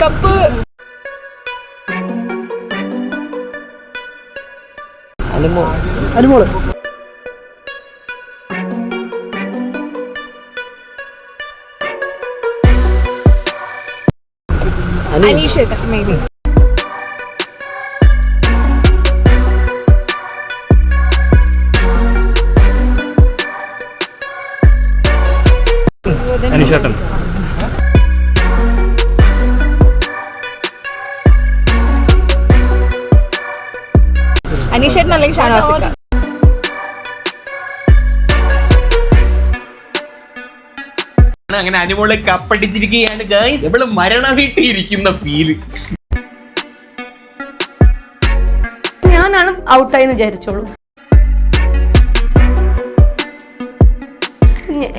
Cup Anumol അനീഷേട്ടൻ may be അനീഷേട്ടൻ അനീഷേട്ടൻ അല്ലെങ്കിൽ ഷാനവാസിക്ക. അങ്ങനെ Anumol കപ്പടിച്ചിരിക്കുകയാണ് guys. ഇവള് മരണ വീട്ടിയിരിക്കുന്ന ഫീല്. ഞാനാണ് ഔട്ടായെന്ന് വിചാരിച്ചോളൂ.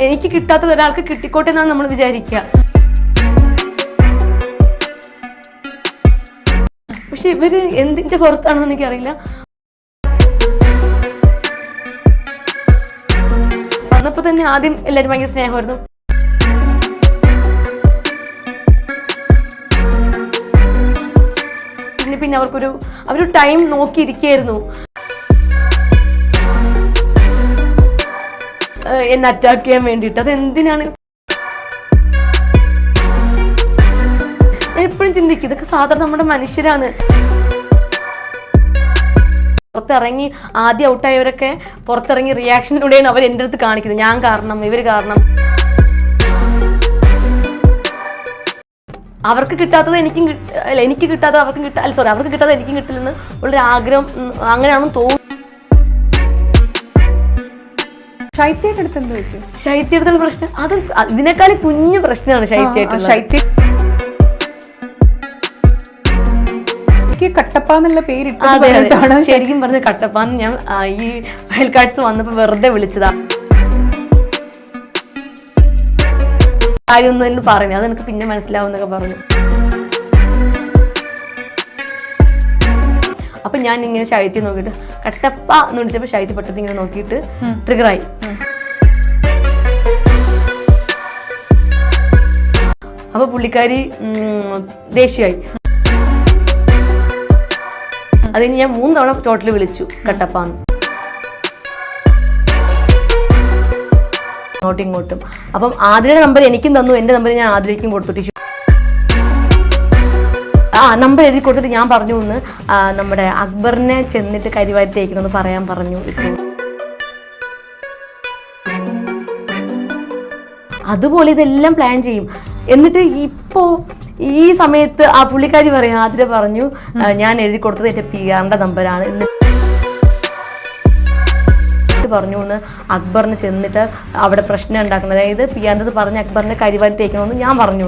എനിക്ക് കിട്ടാത്തത് ഒരാൾക്ക് കിട്ടിക്കോട്ടെ എന്നാണ് നമ്മൾ വിചാരിക്കുക. പക്ഷെ ഇവര് എന്തിന്റെ പുറത്താണെന്ന് എനിക്കറിയില്ല. വന്നപ്പോ തന്നെ ആദ്യം എല്ലാരും ഭയങ്കര സ്നേഹമായിരുന്നു. പിന്നെ അവരൊരു ടൈം നോക്കിയിരിക്കുകയായിരുന്നു എന്നെ അറ്റാക്ക് ചെയ്യാൻ വേണ്ടിയിട്ട്. അതെന്തിനാണ് ഞാൻ എപ്പോഴും ചിന്തിക്കും, ഇതൊക്കെ സാധാരണ നമ്മുടെ മനുഷ്യരാണ്. പുറത്തിറങ്ങി ആദ്യം ഔട്ടായവരൊക്കെ പുറത്തിറങ്ങി റിയാക്ഷനിലൂടെയാണ് അവർ എൻ്റെ അടുത്ത് കാണിക്കുന്നത്. ഞാൻ കാരണം, ഇവർ കാരണം. അവർക്ക് കിട്ടാത്തത് എനിക്കും അല്ല, എനിക്ക് കിട്ടാത്തത് അവർക്കും അവർക്ക് കിട്ടാത്തത് എനിക്കും കിട്ടില്ലെന്ന് ഉള്ളൊരു ആഗ്രഹം അങ്ങനെയാണെന്ന് തോന്നുന്നു. ശൈത്യടുത്തുള്ള പ്രശ്നം അത് ഇതിനേക്കാളും കുഞ്ഞു പ്രശ്നമാണ് ശൈത്യമായിട്ടുള്ള. കട്ടപ്പ എന്നുള്ള പേര് ശരിക്കും പറഞ്ഞ കട്ടപ്പാന്ന് ഞാൻ ഈ വൈൽഡ് കാർഡ്സ് വന്നപ്പോ വെറുതെ വിളിച്ചതാ. കാര്യമൊന്നും എന്ന് പറഞ്ഞു, അതെനിക്ക് പിന്നെ മനസ്സിലാവും എന്നൊക്കെ പറഞ്ഞു. അപ്പൊ ഞാൻ ഇങ്ങനെ ശൈത്യം നോക്കിയിട്ട് കട്ടപ്പ എന്ന് വിളിച്ചപ്പോ ശൈത്യ പെട്ടെന്ന് ഇങ്ങനെ നോക്കിയിട്ട് ട്രിഗറായി. അപ്പൊ പുള്ളിക്കാരി ദേഷ്യമായി. അതിന് ഞാൻ 3 തവണ ടോട്ടല് വിളിച്ചു കട്ടപ്പാന്ന്, അങ്ങോട്ടും ഇങ്ങോട്ടും. അപ്പം ആതിരയുടെ നമ്പർ എനിക്കും തന്നു, എന്റെ നമ്പർ ഞാൻ ആതിരയ്ക്കും കൊടുത്തു. നമ്പർ എഴുതി കൊടുത്തിട്ട് ഞാൻ പറഞ്ഞു ഒന്ന് നമ്മുടെ അക്ബറിനെ ചെന്നിട്ട് കരിവാരി തേക്കണമെന്ന് പറയാൻ പറഞ്ഞു. അതുപോലെ ഇതെല്ലാം പ്ലാൻ ചെയ്യും. എന്നിട്ട് ഇപ്പോ ഈ സമയത്ത് ആ പുള്ളിക്കാരി പറയാം, ആതിര പറഞ്ഞു ഞാൻ എഴുതി കൊടുത്തത് എന്റെ PR-ന്റെ നമ്പറാണ് എന്ന് പറഞ്ഞു. ഒന്ന് അക്ബറിന് ചെന്നിട്ട് അവിടെ പ്രശ്നം ഉണ്ടാക്കണം, അതായത് PR-ന്റെ പറഞ്ഞ് അക്ബറിനെ കരിവാരി തേക്കണമെന്ന് ഞാൻ പറഞ്ഞു.